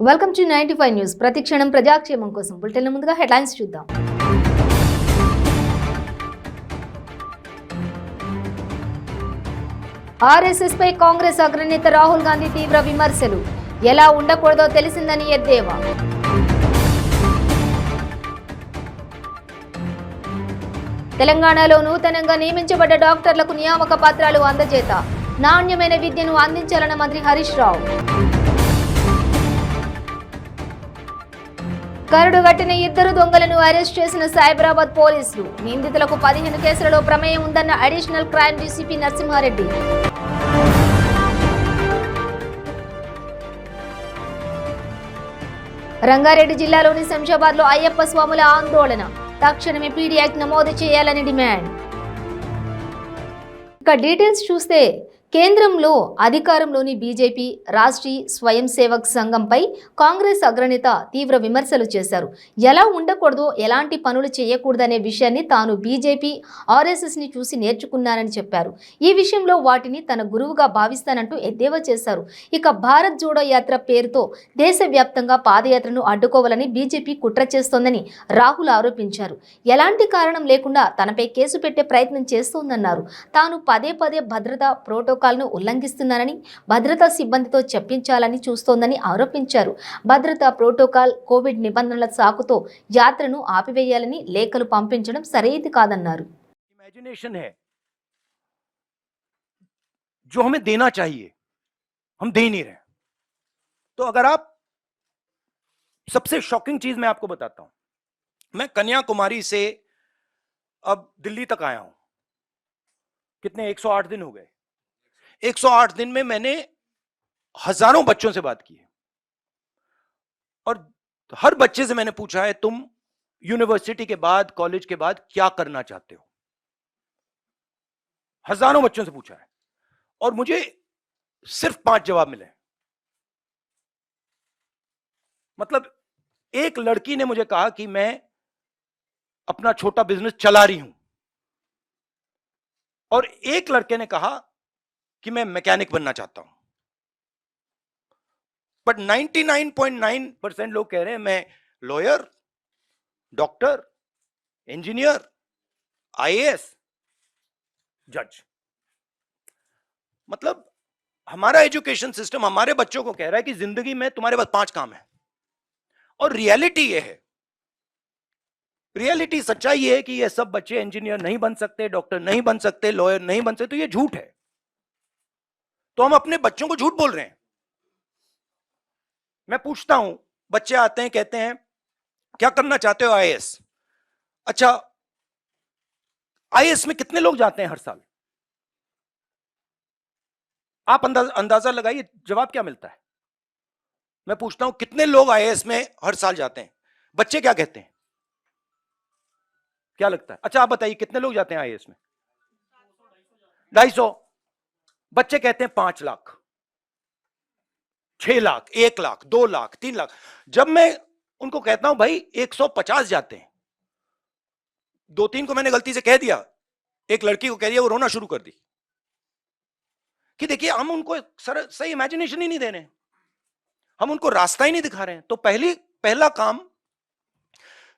Welcome to 95 news. ప్రతి క్షణం ప్రజాక్షేమం కోసం బులెటిన్ల ముందుగా హెడ్లైన్స్ చూద్దాం. ఆర్ఎస్ఎస్ పై కాంగ్రెస్ అగ్రనేత రాహుల్ గాంధీ తీవ్ర విమర్శలు. ఎలా ఉండకూడదో తెలిసిందని ఎద్దేవా. తెలంగాణలో నూతనంగా నియమించబడ్డ డాక్టర్లకు నియామక పత్రాలు అందజేత. నాణ్యమైన విద్యను అందించాలన్న మంత్రి హరీష్ రావు. కరుడుగట్టిన ఇద్దరు దొంగలను అరెస్ట్ చేసిన సైబరాబాద్ పోలీసులు. నిందితులకు 15 కేసులలో ప్రమేయం ఉందన్న additional crime DCP Narasimha Reddy. Rangareddy జిల్లాలోని శంషాబాద్లో అయ్యప్ప స్వాముల ఆందోళన. తక్షణమే పీడీ యాక్ట్ నమోదు చేయాలని డిమాండ్. ఇక డీటెయిల్స్ చూస్తే కేంద్రంలో అధికారంలోని బీజేపీ రాష్ట్రీయ స్వయం సేవక్ సంఘంపై కాంగ్రెస్ అగ్రనేత తీవ్ర విమర్శలు చేశారు. ఎలా ఉండకూడదో, ఎలాంటి పనులు చేయకూడదనే విషయాన్ని తాను బీజేపీ ఆర్ఎస్ఎస్ని చూసి నేర్చుకున్నానని చెప్పారు. ఈ విషయంలో వాటిని తన గురువుగా భావిస్తానంటూ ఎద్దేవా చేశారు. ఇక భారత్ జోడో యాత్ర పేరుతో దేశవ్యాప్తంగా పాదయాత్రను అడ్డుకోవాలని బీజేపీ కుట్ర చేస్తోందని రాహుల్ ఆరోపించారు. ఎలాంటి కారణం లేకుండా తనపై కేసు పెట్టే ప్రయత్నం చేస్తోందన్నారు. తాను పదే పదే భద్రతా ప్రోటోకాల్ను ఉల్లంఘిస్తున్నానని, భద్రతా సిబ్బందితో చెప్పించాలని చూస్తోందని ఆరోపించారు. భద్రతా ప్రోటోకాల్, కోవిడ్ నిబంధనల సాకుతో యాత్రను ఆపివేయాలని లేఖలు పంపించడం సరైనది కాదన్నారు. इमेजिनेशन है जो हमें देना चाहिए, हम दे नहीं रहे. तो अगर आप, सबसे शॉकिंग चीज मैं आपको बताता हूं. मैं कन्याकुमारी से अब दिल्ली तक आया हूं. कितने 108 दिन हो गए. 108 दिन में मैंने हजारों बच्चों से बात की है और हर बच्चे से मैंने पूछा है तुम यूनिवर्सिटी के बाद, कॉलेज के बाद क्या करना चाहते हो. हजारों बच्चों से पूछा है और मुझे सिर्फ 5 जवाब मिले. मतलब एक लड़की ने मुझे कहा कि मैं अपना छोटा बिजनेस चला रही हूं और एक लड़के ने कहा कि मैं मैकेनिक बनना चाहता हूं. बट 99.9% लोग कह रहे हैं मैं लॉयर, डॉक्टर, इंजीनियर, आईएएस, जज. मतलब हमारा एजुकेशन सिस्टम हमारे बच्चों को कह रहा है कि जिंदगी में तुम्हारे पास 5 काम है. और रियलिटी ये है, रियलिटी सच्चाई ये है कि ये सब बच्चे इंजीनियर नहीं बन सकते, डॉक्टर नहीं बन सकते, लॉयर नहीं बन सकते. तो ये झूठ है. तो हम अपने बच्चों को झूठ बोल रहे हैं. मैं पूछता हूं, बच्चे आते हैं कहते हैं क्या करना चाहते हो. आईएएस. अच्छा, आईएएस में कितने लोग जाते हैं हर साल? आप अंदाजा लगाइए, जवाब क्या मिलता है. मैं पूछता हूं कितने लोग आईएएस में हर साल जाते हैं. बच्चे क्या कहते हैं, क्या लगता है? अच्छा आप बताइए कितने लोग जाते हैं आईएएस में? 250. बच्चे कहते हैं 5 लाख, 6 लाख, 1 लाख, 2 लाख, 3 लाख. जब मैं उनको कहता हूं भाई 150 जाते हैं, 2-3 को मैंने गलती से कह दिया, एक लड़की को कह दिया, वो रोना शुरू कर दी कि देखिए हम उनको सही इमेजिनेशन ही नहीं दे रहे हैं, हम उनको रास्ता ही नहीं दिखा रहे हैं. तो पहला काम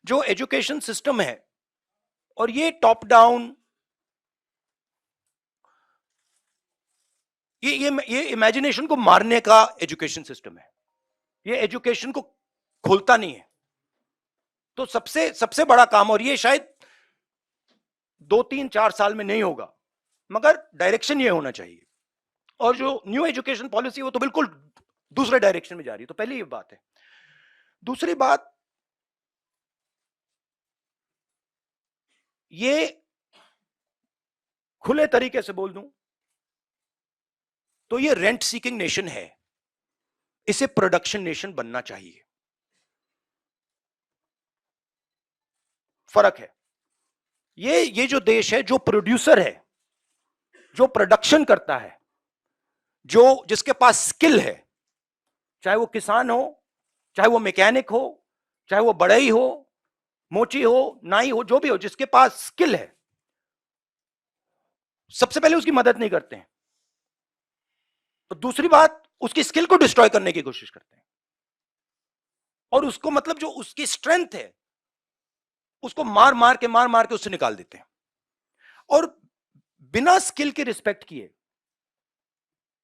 जो एजुकेशन सिस्टम है, और ये टॉप डाउन, ये इमेजिनेशन को मारने का एजुकेशन सिस्टम है. ये एजुकेशन को खोलता नहीं है. तो सबसे बड़ा काम, और ये शायद 2-3-4 साल में नहीं होगा, मगर डायरेक्शन ये होना चाहिए. और जो न्यू एजुकेशन पॉलिसी वो तो बिल्कुल दूसरे डायरेक्शन में जा रही है. तो पहली ये बात है. दूसरी बात, ये खुले तरीके से बोल दूं तो ये रेंट सीकिंग नेशन है. इसे प्रोडक्शन नेशन बनना चाहिए. फर्क है. ये जो देश है, जो प्रोड्यूसर है, जो प्रोडक्शन करता है, जिसके पास स्किल है, चाहे वो किसान हो, चाहे वो मैकेनिक हो, चाहे वो बढ़ई हो, मोची हो, नाई हो, जो भी हो, जिसके पास स्किल है, सबसे पहले उसकी मदद नहीं करते हैं. तो दूसरी बात, उसकी स्किल को डिस्ट्रॉय करने की कोशिश करते हैं. और उसको मतलब जो उसकी स्ट्रेंथ है उसको मार मार के उससे निकाल देते हैं, और बिना स्किल के रिस्पेक्ट किए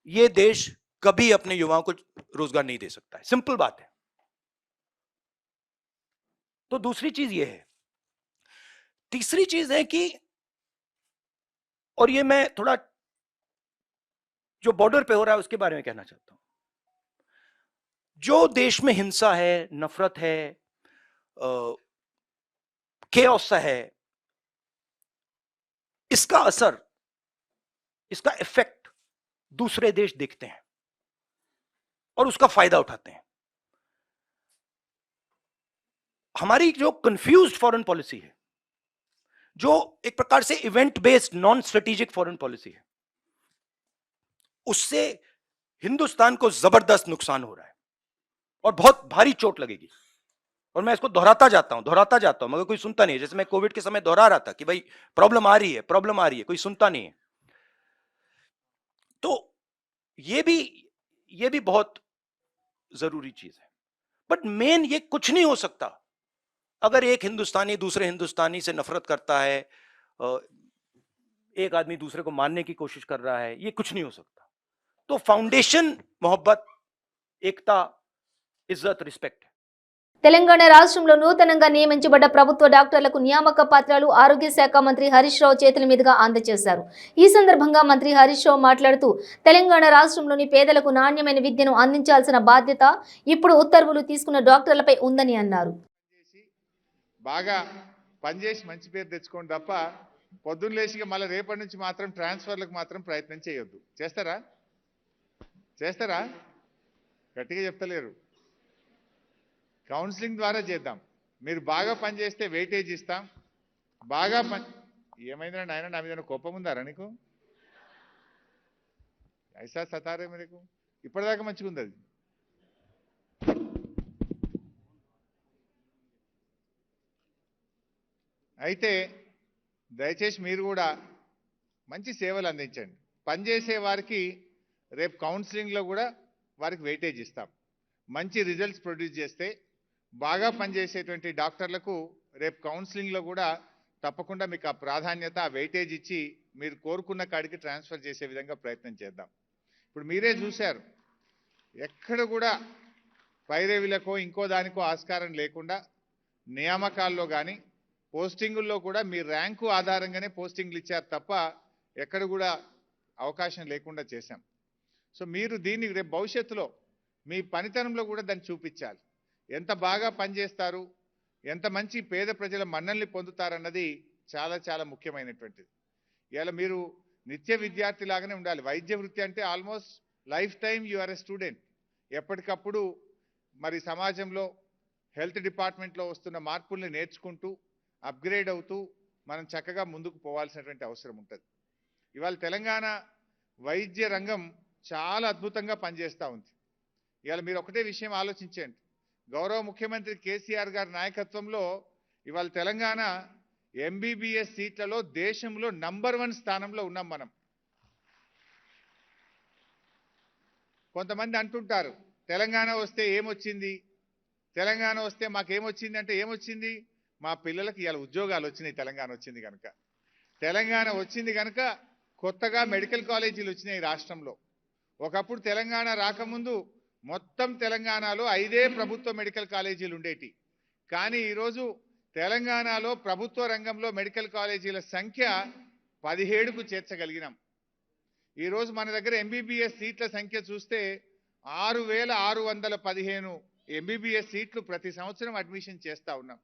ये देश कभी अपने युवाओं को रोजगार नहीं दे सकता है, सिंपल बात है। तो दूसरी चीज ये है। तीसरी चीज है कि, और ये मैं थोड़ा जो बॉर्डर पे हो रहा है उसके बारे में कहना चाहता हूं। जो देश में हिंसा है, नफरत है, केओस है, इसका असर, इसका इफेक्ट दूसरे देश देखते हैं और उसका फायदा उठाते हैं। हमारी जो कंफ्यूज्ड फॉरेन पॉलिसी है, जो एक प्रकार से event based non strategic foreign policy है, उससे हिंदुस्तान को जबरदस्त नुकसान हो रहा है और बहुत भारी चोट लगेगी। और मैं इसको दोहराता जाता हूं मगर कोई सुनता नहीं है। जैसे मैं कोविड के समय दोहरा रहा था कि भाई प्रॉब्लम आ रही है, कोई सुनता नहीं है। तो ये भी बहुत जरूरी चीज है। बट मेन ये कुछ नहीं हो सकता अगर एक हिंदुस्तानी दूसरे हिंदुस्तानी से नफरत करता है, एक आदमी दूसरे को मारने की कोशिश कर रहा है, ये कुछ नहीं हो सकता। तो फाउंडेशन मोहब्बत, एकता, इज्जत, रिस्पेक्ट है। తెలంగాణ రాష్ట్రంలో నూతనంగా నియమించబడ్డ ప్రభుత్వ డాక్టర్లకు నియామక పత్రాలు ఆరోగ్య శాఖ మంత్రి హరీష్ రావు చేతుల మీదుగా అందజేశారు. ఈ సందర్భంగా మంత్రి హరీష్ రావు మాట్లాడుతూ తెలంగాణ రాష్ట్రంలోని పేదలకు నాణ్యమైన విద్యను అందించాల్సిన బాధ్యత ఇప్పుడు ఉత్తర్వులు తీసుకున్న డాక్టర్లపై ఉందని అన్నారు. బాగా పనిచేసి మంచి పేరు తెచ్చుకోండి తప్ప పొద్దున్న లేచిగా మళ్ళీ రేపటి నుంచి మాత్రం ట్రాన్స్ఫర్లకు మాత్రం ప్రయత్నం చేయొద్దు. చేస్తారా గట్టిగా చెప్తలేరు. కౌన్సిలింగ్ ద్వారా చేద్దాం. మీరు బాగా పనిచేస్తే వెయిటేజ్ ఇస్తాం. బాగా ఏమైందా నాయన, నా మీద కోపం ఉందారా నీకు? ఐసా సతారే మీకు ఇప్పటిదాకా మంచిగా ఉంది అది. అయితే దయచేసి మీరు కూడా మంచి సేవలు అందించండి. పనిచేసే వారికి రేపు కౌన్సిలింగ్లో కూడా వారికి వెయిటేజ్ ఇస్తాం. మంచి రిజల్ట్స్ ప్రొడ్యూస్ చేస్తే బాగా పనిచేసేటువంటి డాక్టర్లకు రేపు కౌన్సిలింగ్లో కూడా తప్పకుండా మీకు ఆ ప్రాధాన్యత, ఆ వెయిటేజ్ ఇచ్చి మీరు కోరుకున్న కాడికి ట్రాన్స్ఫర్ చేసే విధంగా ప్రయత్నం చేద్దాం. ఇప్పుడు మీరే చూశారు, ఎక్కడ కూడా పైరేవిలకో ఇంకో దానికో ఆస్కారం లేకుండా నియామకాల్లో కానీ పోస్టింగుల్లో కూడా మీ ర్యాంకు ఆధారంగానే పోస్టింగ్లు ఇచ్చారు తప్ప ఎక్కడ కూడా అవకాశం లేకుండా చేశాం. సో మీరు దీన్ని రేపు భవిష్యత్తులో మీ పనితనంలో కూడా దాన్ని చూపించాలి. ఎంత బాగా పనిచేస్తారు, ఎంత మంచి పేద ప్రజల మన్నల్ని పొందుతారన్నది చాలా చాలా ముఖ్యమైనటువంటిది. ఇలా మీరు నిత్య విద్యార్థి లాగానే ఉండాలి. వైద్య వృత్తి అంటే almost lifetime you are a student. ఎప్పటికప్పుడు మరి సమాజంలో హెల్త్ డిపార్ట్మెంట్లో వస్తున్న మార్పుల్ని నేర్చుకుంటూ అప్గ్రేడ్ అవుతూ మనం చక్కగా ముందుకు పోవాల్సినటువంటి అవసరం ఉంటుంది. ఇవాళ తెలంగాణ వైద్య రంగం చాలా అద్భుతంగా పనిచేస్తూ ఉంది. ఇవాళ మీరు ఒకటే విషయం ఆలోచించండి. గౌరవ ముఖ్యమంత్రి కేసీఆర్ గారి నాయకత్వంలో ఇవాళ తెలంగాణ ఎంబీబీఎస్ సీట్లలో దేశంలో నంబర్ 1 స్థానంలో ఉన్నాం మనం. కొంతమంది అంటుంటారు తెలంగాణ వస్తే ఏమొచ్చింది, తెలంగాణ వస్తే మాకేమొచ్చింది అంటే ఏమొచ్చింది? మా పిల్లలకి ఇవాళ ఉద్యోగాలు వచ్చినాయి. తెలంగాణ వచ్చింది కనుక, తెలంగాణ వచ్చింది కనుక కొత్తగా మెడికల్ కాలేజీలు వచ్చినాయి రాష్ట్రంలో. ఒకప్పుడు తెలంగాణ రాకముందు మొత్తం తెలంగాణలో 5 ప్రభుత్వ మెడికల్ కాలేజీలు ఉండేటి. కానీ ఈరోజు తెలంగాణలో ప్రభుత్వ రంగంలో మెడికల్ కాలేజీల సంఖ్య 17కు చేర్చగలిగినాం. ఈరోజు మన దగ్గర ఎంబీబీఎస్ సీట్ల సంఖ్య చూస్తే 6,615 ఎంబీబీఎస్ సీట్లు ప్రతి సంవత్సరం అడ్మిషన్ చేస్తూ ఉన్నాం.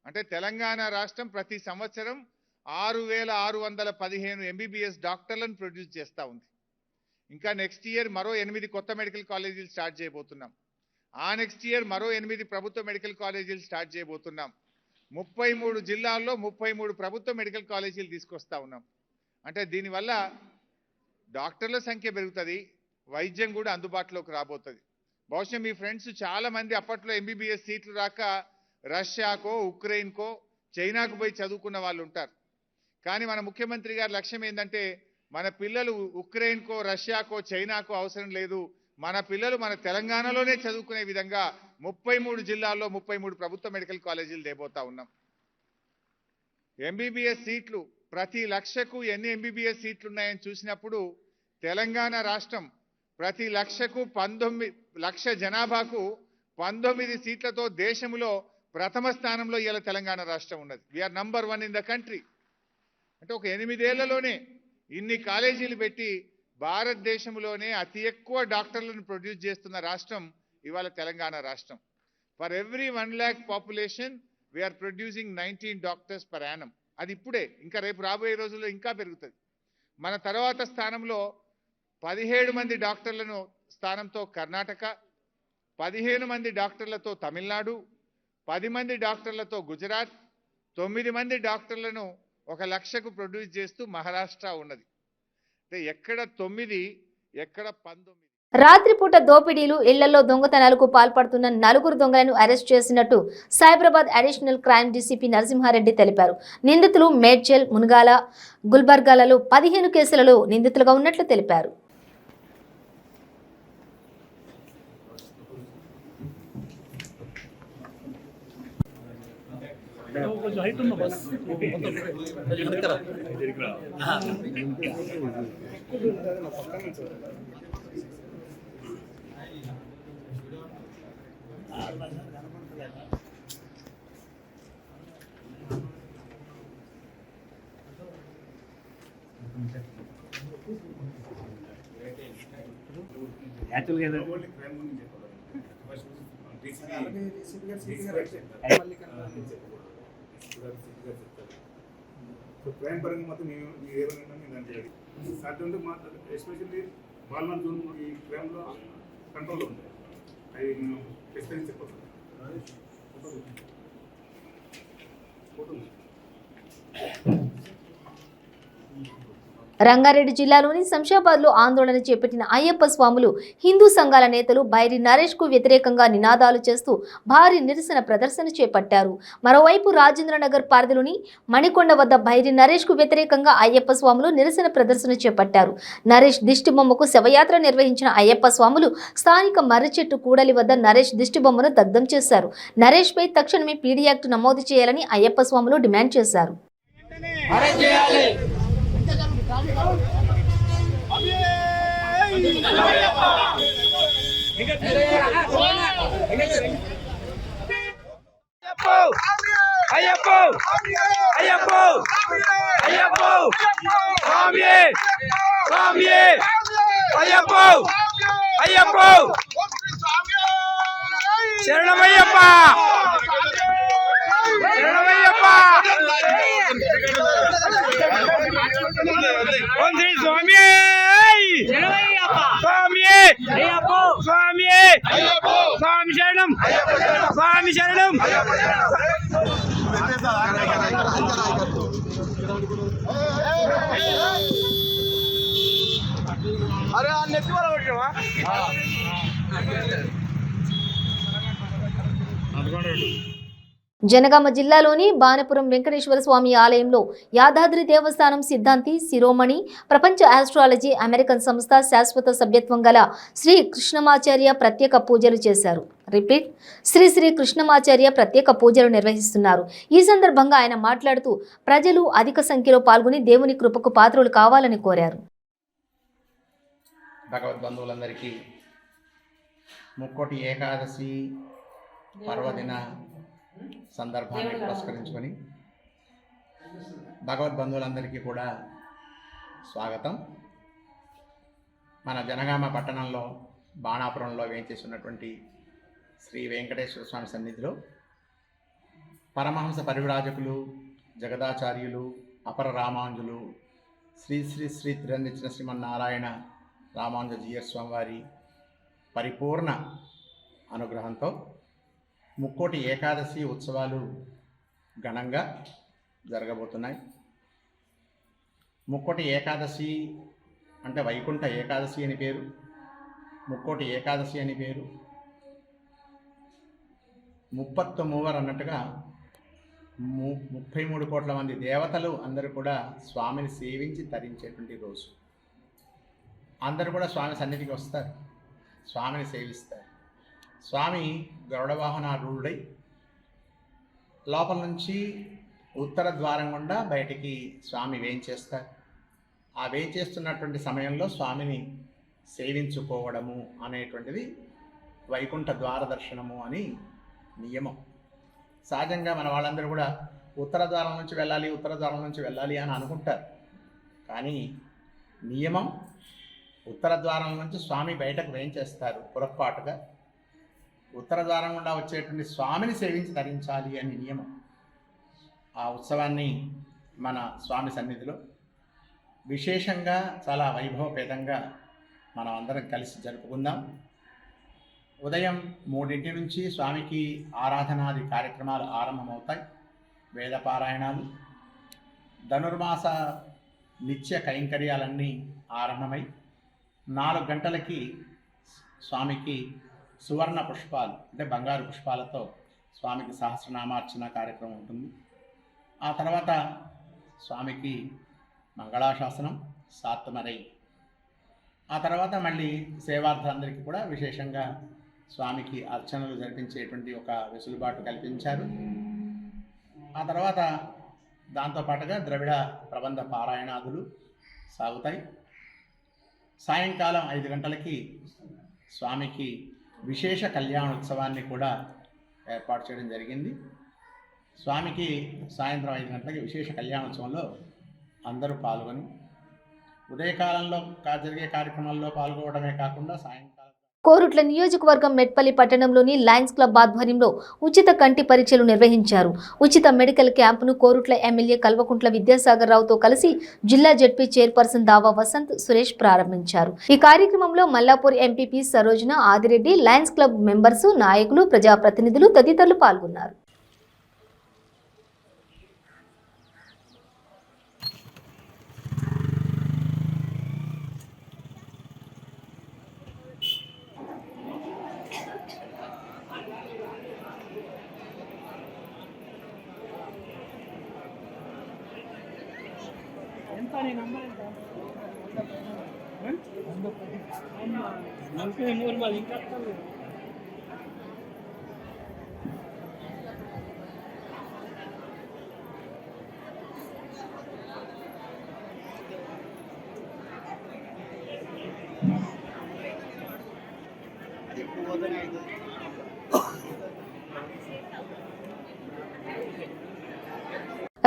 అంటే తెలంగాణ రాష్ట్రం ప్రతి సంవత్సరం 6,615 ఎంబీబీఎస్ డాక్టర్లను ప్రొడ్యూస్ చేస్తూ ఉంది. ఇంకా నెక్స్ట్ ఇయర్ మరో 8 కొత్త మెడికల్ కాలేజీలు స్టార్ట్ చేయబోతున్నాం. ఆ నెక్స్ట్ ఇయర్ మరో 8 ప్రభుత్వ మెడికల్ కాలేజీలు స్టార్ట్ చేయబోతున్నాం. 33 జిల్లాల్లో 33 ప్రభుత్వ మెడికల్ కాలేజీలు తీసుకొస్తా ఉన్నాం. అంటే దీనివల్ల డాక్టర్ల సంఖ్య పెరుగుతుంది, వైద్యం కూడా అందుబాటులోకి రాబోతుంది. బహుశా మీ ఫ్రెండ్స్ చాలా మంది అప్పట్లో ఎంబీబీఎస్ సీట్లు రాక రష్యాకో, ఉక్రెయిన్కో, చైనాకు పోయి చదువుకున్న వాళ్ళు ఉంటారు. కానీ మన ముఖ్యమంత్రి గారి లక్ష్యం ఏంటంటే మన పిల్లలు ఉక్రెయిన్కో, రష్యాకో, చైనాకో అవసరం లేదు, మన పిల్లలు మన తెలంగాణలోనే చదువుకునే విధంగా 33 జిల్లాల్లో 33 ప్రభుత్వ మెడికల్ కాలేజీలు తేబోతా ఉన్నాం. ఎంబీబీఎస్ సీట్లు ప్రతి లక్షకు ఎన్ని ఎంబీబీఎస్ సీట్లు ఉన్నాయని చూసినప్పుడు తెలంగాణ రాష్ట్రం ప్రతి లక్షకు 19 లక్ష జనాభాకు 19 సీట్లతో దేశంలో ప్రథమ స్థానంలో ఇలా తెలంగాణ రాష్ట్రం ఉన్నది. We are number 1 in the country. అంటే ఒక 8 ఏళ్లలోనే ఇన్ని కాలేజీలు పెట్టి భారతదేశంలోనే అతి ఎక్కువ డాక్టర్లను ప్రొడ్యూస్ చేస్తున్న రాష్ట్రం ఇవాళ తెలంగాణ రాష్ట్రం. For every 1 lakh population we are producing 19 doctors per annum. అది ఇప్పుడే, ఇంకా రేపు రాబోయే రోజుల్లో ఇంకా పెరుగుతుంది. మన తర్వాత స్థానంలో 17 మంది డాక్టర్లను స్థానంతో కర్ణాటక, 15 మంది డాక్టర్లతో తమిళనాడు, 10 మంది డాక్టర్లతో గుజరాత్, 9 మంది డాక్టర్లను 1 లక్షకు ప్రొడ్యూస్ చేస్తూ మహారాష్ట్ర ఉన్నది. అంటే ఎక్కడ 9 ఎక్కడ 19. రాత్రిపూట దోపిడీలు, ఇళ్లలో దొంగతనాలకు పాల్పడుతున్న 4 దొంగలను అరెస్ట్ చేసినట్టు Cyberabad additional crime DCP Narasimha Reddy తెలిపారు. నిందితులు మేడ్చల్, మునగాల, గుల్బర్గాలలో 15 కేసులలో నిందితులుగా ఉన్నట్లు తెలిపారు. సో క్రైమ్ పరంగా మాత్రం మేము ఏమైనా నేను అంటే సాధ్యంతో మాట్లాడు, ఎస్పెషల్లీ బాల్మన్ జోన్ ఈ క్రైమ్లో కంట్రోల్లో ఉంటాయి. అవి మేము ఎక్స్పీరియన్స్ చెప్పవచ్చు. రంగారెడ్డి జిల్లాలోని శంషాబాద్లో ఆందోళన చేపట్టిన అయ్యప్ప స్వాములు, హిందూ సంఘాల నేతలు బైరి నరేష్కు వ్యతిరేకంగా నినాదాలు చేస్తూ భారీ నిరసన ప్రదర్శన చేపట్టారు. మరోవైపు రాజేంద్రనగర్ పరిధిలోని మణికొండ వద్ద బైరి నరేష్కు వ్యతిరేకంగా అయ్యప్ప స్వాములు నిరసన ప్రదర్శన చేపట్టారు. నరేష్ దిష్టిబొమ్మకు శవయాత్ర నిర్వహించిన అయ్యప్ప స్వాములు స్థానిక మర్రిచెట్టు కూడలి వద్ద నరేష్ దిష్టిబొమ్మను దగ్ధం చేశారు. నరేష్పై తక్షణమే పీడీ యాక్ట్ నమోదు చేయాలని అయ్యప్ప స్వాములు డిమాండ్ చేశారు. శరణమయ్యప్ప, శరణమయ్యప్ప, స్వామి స్వామి స్వామి స్వామి శరణం, స్వామి శరణం. అరే నెత్తి వల్ల కొట్టినవా? జనగామ జిల్లాలోని బాణపురం వెంకటేశ్వర స్వామి ఆలయంలో యాదాద్రి దేవస్థానం సిద్ధాంతి శిరోమణి ప్రపంచ ఆస్ట్రాలజీ అమెరికన్ సంస్థ శాశ్వత సభ్యత్వం గల శ్రీ కృష్ణమాచార్య ప్రత్యేక పూజలు చేశారు. రిపీట్, శ్రీ కృష్ణమాచార్య ప్రత్యేక పూజలు నిర్వహిస్తున్నారు. ఈ సందర్భంగా ఆయన మాట్లాడుతూ ప్రజలు అధిక సంఖ్యలో పాల్గొని దేవుని కృపకు పాత్రులు కావాలని కోరారు. భగవద్బంధువులందరికీ ముక్కోటి ఏకాదశి పర్వదిన సందర్భాన్ని పురస్కరించుకొని భగవద్బంధువులందరికీ కూడా స్వాగతం. మన జనగామ పట్టణంలో బాణాపురంలో వేయించేస్తున్నటువంటి శ్రీ వెంకటేశ్వర స్వామి సన్నిధిలో పరమహంస పరివ్రాజకులు, జగదాచార్యులు, అపర రామానుజులు, శ్రీ శ్రీ శ్రీ తిరునిచ్చిన శ్రీమన్నారాయణ రామానుజ జీయర్ స్వామి వారి పరిపూర్ణ అనుగ్రహంతో ముక్కోటి ఏకాదశి ఉత్సవాలు ఘనంగా జరగబోతున్నాయి. ముక్కోటి ఏకాదశి అంటే వైకుంఠ ఏకాదశి అని పేరు, ముక్కోటి ఏకాదశి అని పేరు. 39 అన్నట్టుగా 33 కోట్ల మంది దేవతలు అందరూ కూడా స్వామిని సేవించి తరించేటువంటి రోజు. అందరూ కూడా స్వామి సన్నిధికి వస్తారు, స్వామిని సేవిస్తారు. స్వామి గరుడ వాహనారూఢుడై లోపల నుంచి ఉత్తర ద్వారం గుండా బయటికి స్వామి వేయించేస్తారు. ఆ వేయించేస్తున్నటువంటి సమయంలో స్వామిని సేవించుకోవడము అనేటువంటిది వైకుంఠ ద్వార దర్శనము అని నియమం. సహజంగా మన వాళ్ళందరూ కూడా ఉత్తర ద్వారం నుంచి వెళ్ళాలి అని అనుకుంటారు. కానీ నియమం ఉత్తర ద్వారం నుంచి స్వామి బయటకు వేయించేస్తారు. పొరపాటుగా ఉత్తర ద్వారం గుండా వచ్చేటువంటి స్వామిని సేవించి ధరించాలి అని నియమం. ఆ ఉత్సవాన్ని మన స్వామి సన్నిధిలో విశేషంగా చాలా వైభవపేతంగా మనం అందరం కలిసి జరుపుకుందాం. ఉదయం 3 నుంచి స్వామికి ఆరాధనాది కార్యక్రమాలు ఆరంభమవుతాయి. వేదపారాయణాలు, ధనుర్మాస నిత్య కైంకర్యాలన్నీ ఆరంభమై 4 గంటలకి స్వామికి సువర్ణ పుష్పాలు అంటే బంగారు పుష్పాలతో స్వామికి సహస్రనామార్చన కార్యక్రమం ఉంటుంది. ఆ తర్వాత స్వామికి మంగళాశాసనం సాత్మరై, ఆ తర్వాత మళ్ళీ సేవార్థులందరికీ కూడా విశేషంగా స్వామికి అర్చనలు జరిపించేటువంటి ఒక వెసులుబాటు కల్పించారు. ఆ తర్వాత దాంతోపాటుగా ద్రవిడ ప్రబంధ పారాయణాదులు సాగుతాయి. సాయంకాలం 5 గంటలకి స్వామికి విశేష కళ్యాణోత్సవాన్ని కూడా ఏర్పాటు చేయడం జరిగింది. స్వామికి సాయంత్రం 5 గంటలకి విశేష కళ్యాణోత్సవంలో అందరూ పాల్గొని ఉదయకాలంలో జరిగే కార్యక్రమాల్లో పాల్గొనడమే కాకుండా సాయంకాలం కోరుట్ల నియోజకవర్గం మెట్పల్లి పట్టణంలోని లయన్స్ క్లబ్ ఆధ్వర్యంలో ఉచిత కంటి పరీక్షలు నిర్వహించారు. ఉచిత మెడికల్ క్యాంపును కోరుట్ల ఎమ్మెల్యే కల్వకుంట్ల విద్యాసాగర్ రావుతో కలిసి జిల్లా జడ్పీ చైర్పర్సన్ దావా వసంత్ సురేష్ ప్రారంభించారు. ఈ కార్యక్రమంలో Mallapur MPP Sarojana Adireddy, Lions club members, నాయకులు, ప్రజాప్రతినిధులు తదితరులు పాల్గొన్నారు.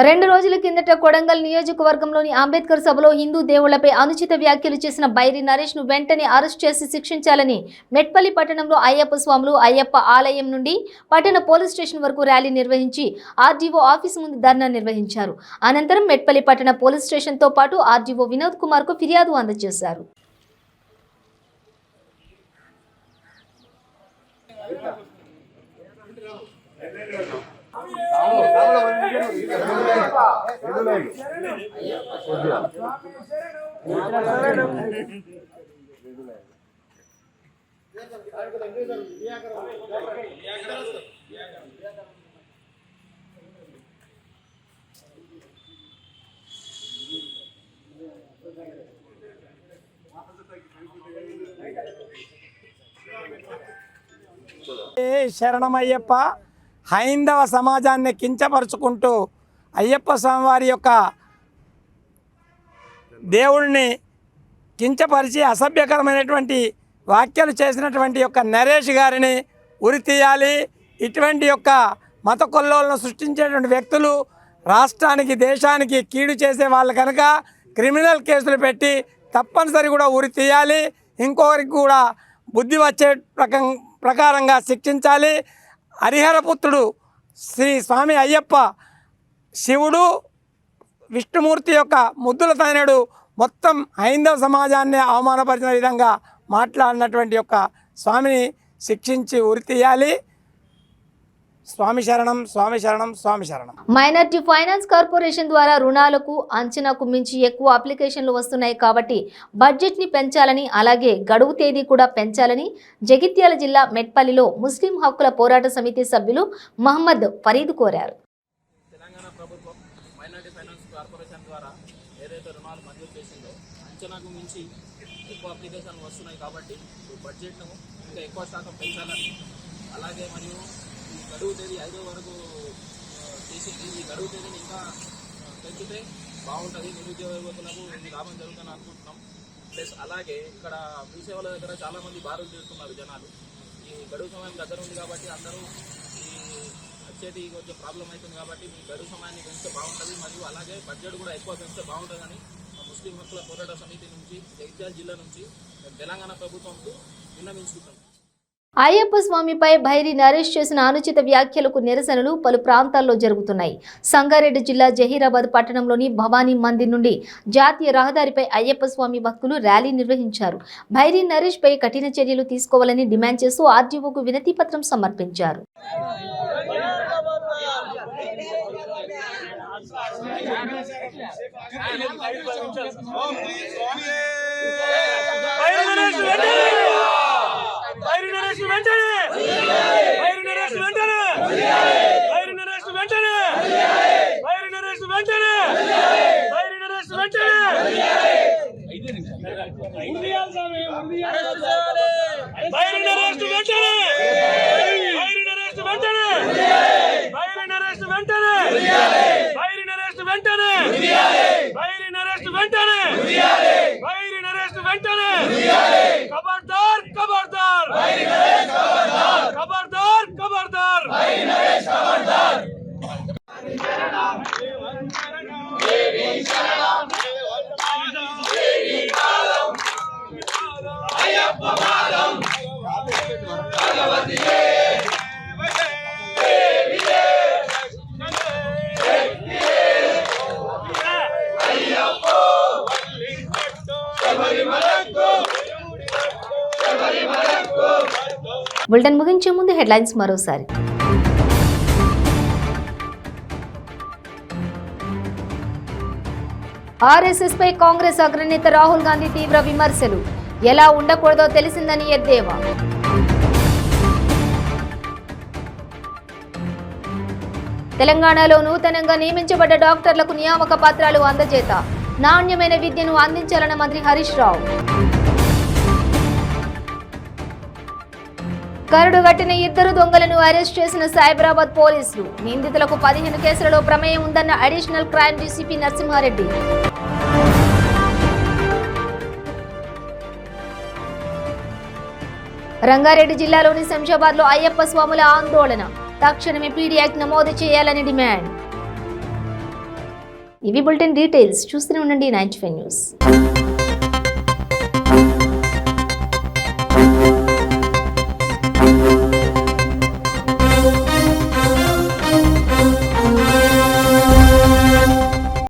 రెండు రోజుల కిందట కొడంగల్ నియోజకవర్గంలోని అంబేద్కర్ సభలో హిందూ దేవుళ్లపై అనుచిత వ్యాఖ్యలు చేసిన బైరి నరేష్ ను వెంటనే అరెస్ట్ చేసి శిక్షించాలని మెట్పల్లి పట్టణంలో అయ్యప్ప స్వాములు అయ్యప్ప ఆలయం నుండి పట్టణ పోలీస్ స్టేషన్ వరకు ర్యాలీ నిర్వహించి ఆర్డీఓ ఆఫీసు ముందు ధర్నా నిర్వహించారు. అనంతరం మెట్పల్లి పట్టణ పోలీస్ స్టేషన్ తో పాటు ఆర్డీఓ వినోద్ కుమార్ కు ఫిర్యాదు అందజేశారు. శరణమయ్యప్ప హైందవ సమాజాన్ని కించపరుచుకుంటూ అయ్యప్ప స్వామివారి యొక్క దేవుడిని కించపరిచి అసభ్యకరమైనటువంటి వ్యాఖ్యలు చేసినటువంటి యొక్క నరేష్ గారిని ఉరి తీయాలి. ఇటువంటి యొక్క మత కొల్లోలను సృష్టించేటువంటి వ్యక్తులు రాష్ట్రానికి దేశానికి కీడు చేసే వాళ్ళు కనుక క్రిమినల్ కేసులు పెట్టి తప్పనిసరి కూడా ఉరి తీయాలి. ఇంకొకరికి కూడా బుద్ధి వచ్చే ప్రకారంగా శిక్షించాలి. హరిహరపుత్రుడు శ్రీ స్వామి అయ్యప్ప శివుడు విష్ణుమూర్తి యొక్క ముద్దుల తనయుడు మొత్తం హైందవ సమాజాన్ని అవమానపరిచిన విధంగా మాట్లాడినటువంటి యొక్క స్వామిని శిక్షించి ఉరి తీయాలి. స్వామి శరణం, స్వామి శరణం, స్వామి శరణం. మైనార్టీ ఫైనాన్స్ కార్పొరేషన్ ద్వారా రుణాలకు అంచనాకు మించి ఎక్కువ అప్లికేషన్లు వస్తున్నాయి కాబట్టి బడ్జెట్ని పెంచాలని, అలాగే గడువు తేదీ కూడా పెంచాలని జగిత్యాల జిల్లా మెట్పల్లిలో ముస్లిం హక్కుల పోరాట సమితి సభ్యులు మహమ్మద్ ఫరీద్ కోరారు. తెలంగాణ ప్రభుత్వం మైనార్టీ ఫైనాన్స్ కార్పొరేషన్ ద్వారా ఏదైతే రుణాలు మంజూరు చేసిందో అంచనాకు మించి ఎక్కువ అప్లికేషన్లు వస్తున్నాయి కాబట్టి బడ్జెట్ను ఇంకా ఎక్కువ శాతం పెంచాలని అలాగే మరియు ఈ గడువు తేదీ 5 వరకు చేసింది. ఈ గడువు తేదీని ఇంకా పెంచితే బాగుంటుంది, నిరుద్యోగ యువకులకు ఇది లాభం జరుగుతుందని అనుకుంటున్నాం. ప్లస్ అలాగే ఇక్కడ మీ సేవల దగ్గర చాలామంది బారులు చేస్తున్నారు జనాలు. ఈ గడువు సమయం దగ్గర ఉంది కాబట్టి అందరూ ఈ వచ్చేది కొంచెం ప్రాబ్లం అవుతుంది కాబట్టి మీ గడువు సమయాన్ని పెంచితే బాగుంటుంది. మరియు అలాగే బడ్జెట్ కూడా ఎక్కువ పెంచితే బాగుంటుందని ముస్లిం హక్కుల పోరాట సమితి నుంచి జగిత్యాల జిల్లా నుంచి తెలంగాణ ప్రభుత్వంతో విన్నవించుకుంటాం. అయ్యప్ప స్వామిపై భైరి నరేష్ చేసిన అనుచిత వ్యాఖ్యలకు నిరసనలు పలు ప్రాంతాల్లో జరుగుతున్నాయి. సంగారెడ్డి జిల్లా జహీరాబాద్ పట్టణంలోని భవానీ మందిర్ నుండి జాతీయ రహదారిపై అయ్యప్ప స్వామి భక్తులు ర్యాలీ నిర్వహించారు. భైరి నరేష్ పై కఠిన చర్యలు తీసుకోవాలని డిమాండ్ చేస్తూ ఆర్డీఓకు వినతి పత్రం సమర్పించారు. బులెటిన్ ముగించే ముందు హెడ్లైన్స్ మరోసారి. ఆర్ఎస్ఎస్ పై కాంగ్రెస్ అగ్రనేత రాహుల్ గాంధీ తీవ్ర విమర్శలు. ఎలా ఉండకూడదో తెలిసిందని ఎద్దేవా. తెలంగాణలో నూతనంగా నియమించబడ్డ డాక్టర్లకు నియామక పత్రాలు అందజేత. నాణ్యమైన విద్యను అందించాలన్న మంత్రి హరీష్ రావు. కరుడుగట్టిన 2 దొంగలను అరెస్ట్ చేసిన సైబరాబాద్ పోలీసులు. నిందితులకు 15 కేసులలో ప్రమేయం ఉందన్న additional crime DCP Narasimha Reddy. Rangareddy జిల్లాలోని శంషాబాద్లో అయ్యప్ప స్వాముల ఆందోళన. తక్షణమే పీడీ యాక్ట్ నమోదు చేయాలని డిమాండ్. ఇవి బులెటిన్ డీటెయిల్స్. చూస్తూనే ఉండండి 95 న్యూస్.